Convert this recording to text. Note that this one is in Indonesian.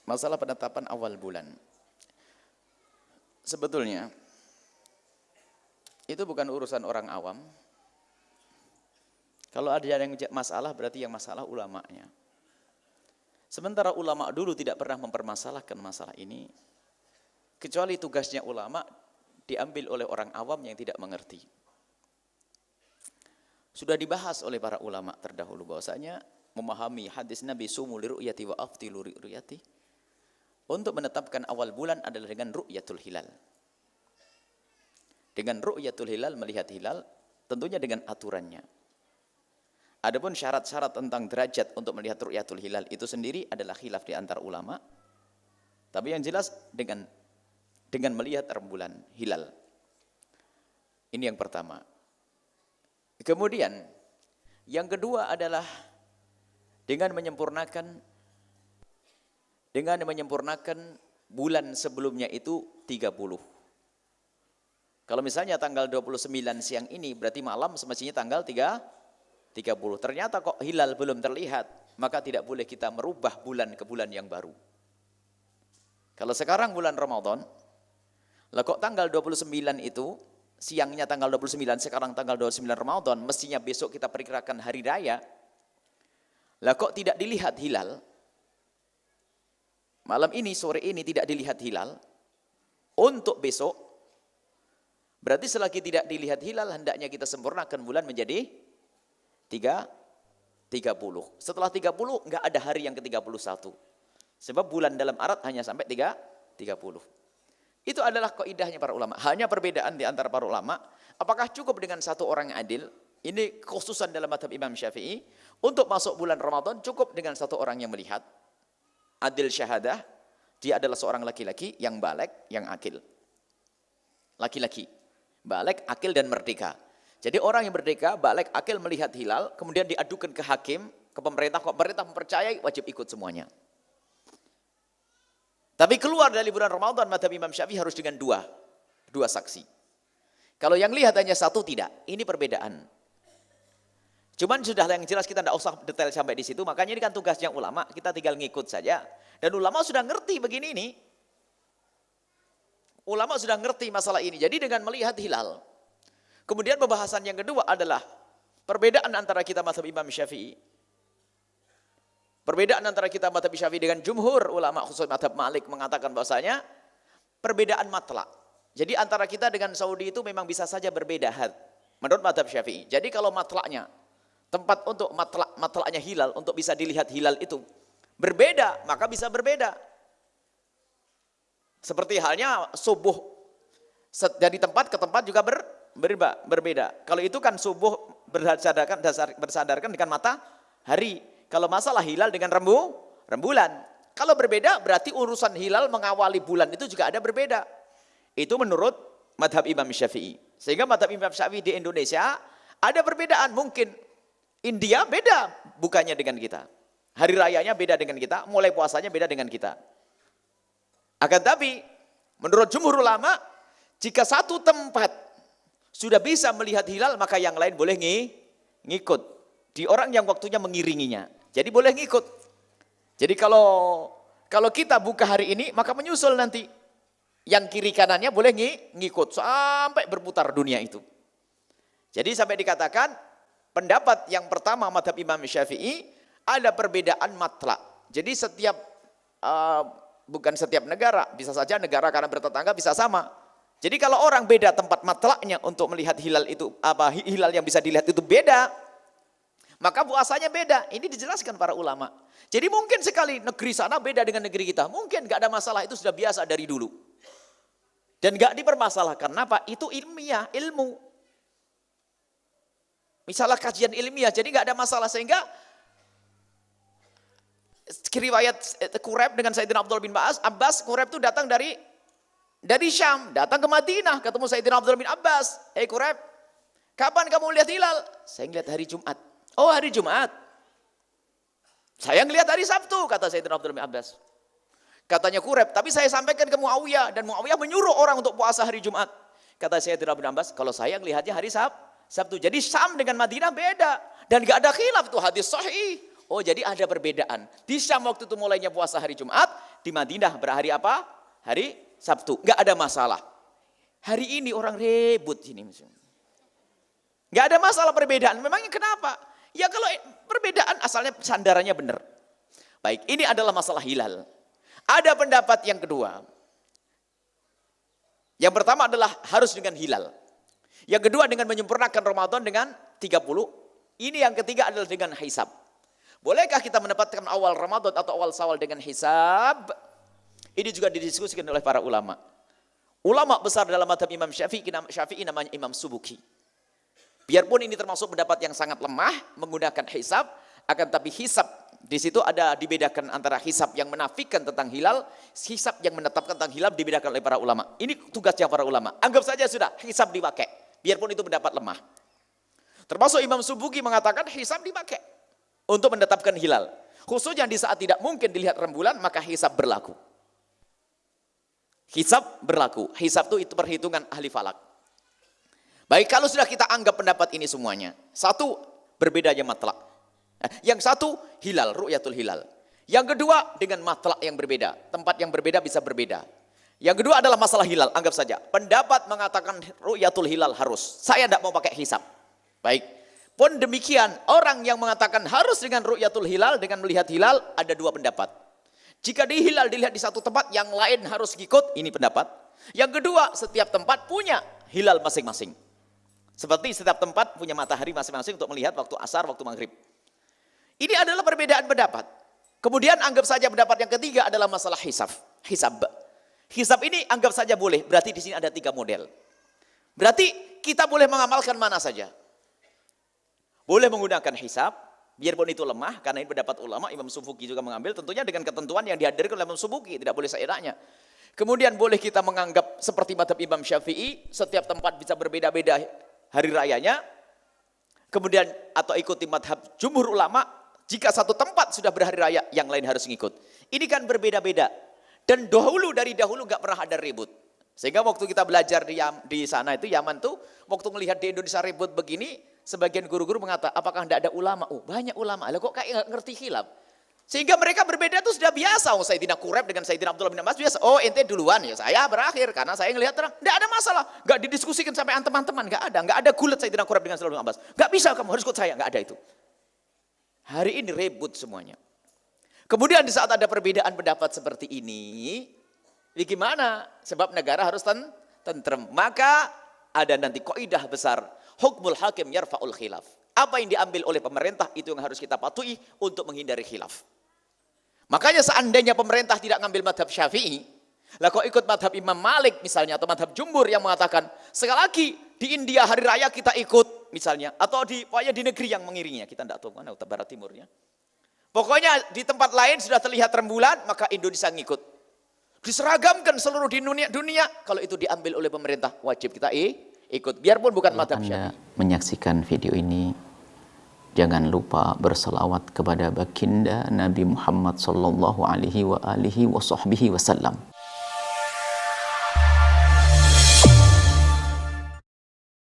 Masalah penetapan awal bulan. Sebetulnya itu bukan urusan orang awam. Kalau ada yang masalah berarti yang masalah ulamanya. Sementara ulama dulu tidak pernah mempermasalahkan masalah ini, kecuali tugasnya ulama diambil oleh orang awam yang tidak mengerti. Sudah dibahas oleh para ulama terdahulu bahwasanya memahami hadis Nabi sumu li ru'yati wa aftilu li ru'yati, untuk menetapkan awal bulan adalah dengan ru'yatul hilal. Dengan ru'yatul hilal, melihat hilal, tentunya dengan aturannya. Adapun syarat-syarat tentang derajat untuk melihat ru'yatul hilal itu sendiri adalah khilaf di antara ulama. Tapi yang jelas dengan melihat rembulan hilal. Ini yang pertama. Kemudian yang kedua adalah dengan menyempurnakan bulan sebelumnya itu 30. Kalau misalnya tanggal 29 siang ini berarti malam semestinya tanggal 30. Ternyata kok hilal belum terlihat, maka tidak boleh kita merubah bulan ke bulan yang baru. Kalau sekarang bulan Ramadan, lah kok tanggal 29 itu, siangnya tanggal 29, sekarang tanggal 29 Ramadan, mestinya besok kita perkirakan hari raya. Lah kok tidak dilihat hilal? Malam ini, sore ini tidak dilihat hilal untuk besok. Berarti selagi tidak dilihat hilal, hendaknya kita sempurnakan bulan menjadi 30. Setelah 30, enggak ada hari yang ke-31. Sebab bulan dalam Arab hanya sampai 30. Itu adalah kaidahnya para ulama. Hanya perbedaan di antara para ulama, apakah cukup dengan satu orang adil? Ini khususan dalam mazhab Imam Syafi'i. Untuk masuk bulan Ramadan cukup dengan satu orang yang melihat. Adil syahadah, dia adalah seorang laki-laki yang baligh, yang akil. Laki-laki, baligh, akil dan merdeka. Jadi orang yang merdeka, baligh, akil melihat hilal, kemudian diadukan ke hakim, ke pemerintah, kok pemerintah mempercayai, wajib ikut semuanya. Tapi keluar dari bulan Ramadan, mazhab Imam Syafi'i harus dengan dua saksi. Kalau yang lihat hanya satu, tidak. Ini perbedaan. Cuman sudah yang jelas kita tidak usah detail sampai di situ, makanya ini kan tugasnya ulama, kita tinggal ngikut saja. Dan ulama sudah ngerti begini ini. Ulama sudah ngerti masalah ini. Jadi dengan melihat hilal. Kemudian pembahasan yang kedua adalah perbedaan antara kita mazhab Imam Syafi'i. Perbedaan antara kita mazhab Syafi'i dengan jumhur ulama khusus mazhab Malik mengatakan bahwasanya perbedaan matlak. Jadi antara kita dengan Saudi itu memang bisa saja berbeda menurut mazhab Syafi'i. Jadi kalau matlaknya, tempat untuk matlaknya hilal, untuk bisa dilihat hilal itu berbeda, maka bisa berbeda. Seperti halnya subuh dari tempat ke tempat juga berbeda. Kalau itu kan subuh bersadarkan dengan matahari. Kalau masalah hilal dengan rembulan. Kalau berbeda berarti urusan hilal mengawali bulan itu juga ada berbeda. Itu menurut mazhab Imam Syafi'i. Sehingga mazhab Imam Syafi'i di Indonesia ada perbedaan. Mungkin India beda bukannya dengan kita. Hari rayanya beda dengan kita, mulai puasanya beda dengan kita. Akan tapi menurut jumhur ulama, jika satu tempat sudah bisa melihat hilal, maka yang lain boleh ngikut. Di orang yang waktunya mengiringinya. Jadi boleh ngikut. Jadi kalau kita buka hari ini, maka menyusul nanti. Yang kiri kanannya boleh ngikut sampai berputar dunia itu. Jadi sampai dikatakan pendapat yang pertama mazhab Imam Syafi'i ada perbedaan matlak. Jadi bukan setiap negara, bisa saja negara karena bertetangga bisa sama. Jadi kalau orang beda tempat matlaknya untuk melihat hilal itu, hilal yang bisa dilihat itu beda, maka puasanya beda. Ini dijelaskan para ulama. Jadi mungkin sekali negeri sana beda dengan negeri kita. Mungkin gak ada masalah, itu sudah biasa dari dulu. Dan gak dipermasalahkan. Kenapa? Itu ilmiah, ilmu. Misalnya kajian ilmiah, jadi gak ada masalah. Sehingga riwayat Quraib dengan Sayyidina Abdullah bin Abbas, Quraib itu datang dari Syam, datang ke Madinah, ketemu Sayyidina Abdullah bin Abbas. Quraib, kapan kamu lihat hilal? Saya ngelihat hari Jumat. Oh, hari Jumat. Saya ngelihat hari Sabtu, kata Sayyidina Abdullah bin Abbas. Katanya Quraib, tapi saya sampaikan ke Muawiyah, dan Muawiyah menyuruh orang untuk puasa hari Jumat. Kata Sayyidina bin Abbas, kalau saya ngelihatnya hari Sabtu. Jadi Syam dengan Madinah beda. Dan gak ada khilaf, itu hadis sahih. Oh, jadi ada perbedaan. Di Syam waktu itu mulainya puasa hari Jumat, di Madinah berhari apa? Hari Sabtu. Enggak ada masalah. Hari ini orang ribut ini. Enggak ada masalah perbedaan. Memangnya kenapa? Ya kalau perbedaan asalnya sandarannya benar. Baik, ini adalah masalah hilal. Ada pendapat yang kedua. Yang pertama adalah harus dengan hilal. Yang kedua dengan menyempurnakan Ramadan dengan 30. Ini yang ketiga adalah dengan hisab. Bolehkah kita mendapatkan awal Ramadan atau awal Syawal dengan hisab? Ini juga didiskusikan oleh para ulama. Ulama besar dalam mazhab Imam Syafi'i namanya Imam Subuki. Biarpun ini termasuk pendapat yang sangat lemah menggunakan hisab, akan tapi hisab di situ ada dibedakan antara hisab yang menafikan tentang hilal, hisab yang menetapkan tentang hilal dibedakan oleh para ulama. Ini tugasnya para ulama. Anggap saja sudah hisab dipakai, biarpun itu pendapat lemah. Termasuk Imam Subuki mengatakan hisab dipakai untuk menetapkan hilal. Khususnya di saat tidak mungkin dilihat rembulan, maka hisab berlaku. Hisab berlaku. Hisab itu perhitungan ahli falak. Baik, kalau sudah kita anggap pendapat ini semuanya. Satu, berbedanya matlak. Yang satu, hilal, ru'yatul hilal. Yang kedua, dengan matlak yang berbeda. Tempat yang berbeda bisa berbeda. Yang kedua adalah masalah hilal, anggap saja. Pendapat mengatakan ru'yatul hilal harus. Saya tidak mau pakai hisab. Baik. Pun demikian, orang yang mengatakan harus dengan ru'yatul hilal, dengan melihat hilal, ada dua pendapat. Jika di hilal dilihat di satu tempat, yang lain harus ikut, ini pendapat. Yang kedua, setiap tempat punya hilal masing-masing. Seperti setiap tempat punya matahari masing-masing untuk melihat waktu asar, waktu maghrib. Ini adalah perbedaan pendapat. Kemudian anggap saja pendapat yang ketiga adalah masalah hisab. Hisab ini anggap saja boleh, berarti di sini ada 3 model. Berarti kita boleh mengamalkan mana saja. Boleh menggunakan hisab, biarpun itu lemah, karena ini pendapat ulama, Imam Subuki juga mengambil, tentunya dengan ketentuan yang dihadirkan oleh Imam Subuki, tidak boleh seenaknya. Kemudian boleh kita menganggap seperti mazhab Imam Syafi'i, setiap tempat bisa berbeda-beda hari rayanya. Kemudian atau ikuti mazhab jumhur ulama, jika satu tempat sudah berhari raya, yang lain harus ngikut. Ini kan berbeda-beda. Dan dari dahulu nggak pernah ada ribut. Sehingga waktu kita belajar di sana itu, Yaman tuh, waktu melihat di Indonesia ribut begini, sebagian guru-guru mengatakan, apakah tidak ada ulama? Oh, banyak ulama. Lah kok kayak nggak ngerti khilaf? Sehingga mereka berbeda itu sudah biasa. Oh, Sayyidina Quraib dengan Sayyidina Abdullah bin Abbas biasa. Oh, ente duluan ya, saya berakhir karena saya ngelihat terang. Tidak ada masalah. Nggak didiskusikan sampai teman-teman. Nggak ada gulat Sayyidina Quraib dengan Abdullah bin Abbas. Nggak bisa kamu harus ikut saya. Nggak ada itu. Hari ini ribut semuanya. Kemudian di saat ada perbedaan pendapat seperti ini, bagaimana? Sebab negara harus tentrem. Maka ada nanti kaidah besar. Hukmul hakim yarfa'ul khilaf. Apa yang diambil oleh pemerintah itu yang harus kita patuhi untuk menghindari khilaf. Makanya seandainya pemerintah tidak ngambil madhab Syafi'i, lah kok ikut madhab Imam Malik misalnya, atau madhab Jumhur yang mengatakan, sekali lagi di India hari raya kita ikut misalnya, atau pokoknya di negeri yang mengiringinya, kita tidak tahu mana utara barat timurnya. Pokoknya di tempat lain sudah terlihat rembulan, maka Indonesia ngikut. Diseragamkan seluruh di dunia, kalau itu diambil oleh pemerintah, wajib kita ikut, biarpun bukan madhab Syafi'i. Anda menyaksikan video ini, jangan lupa berselawat kepada baginda Nabi Muhammad sallallahu alaihi wa alihi wa sahbihi wasallam.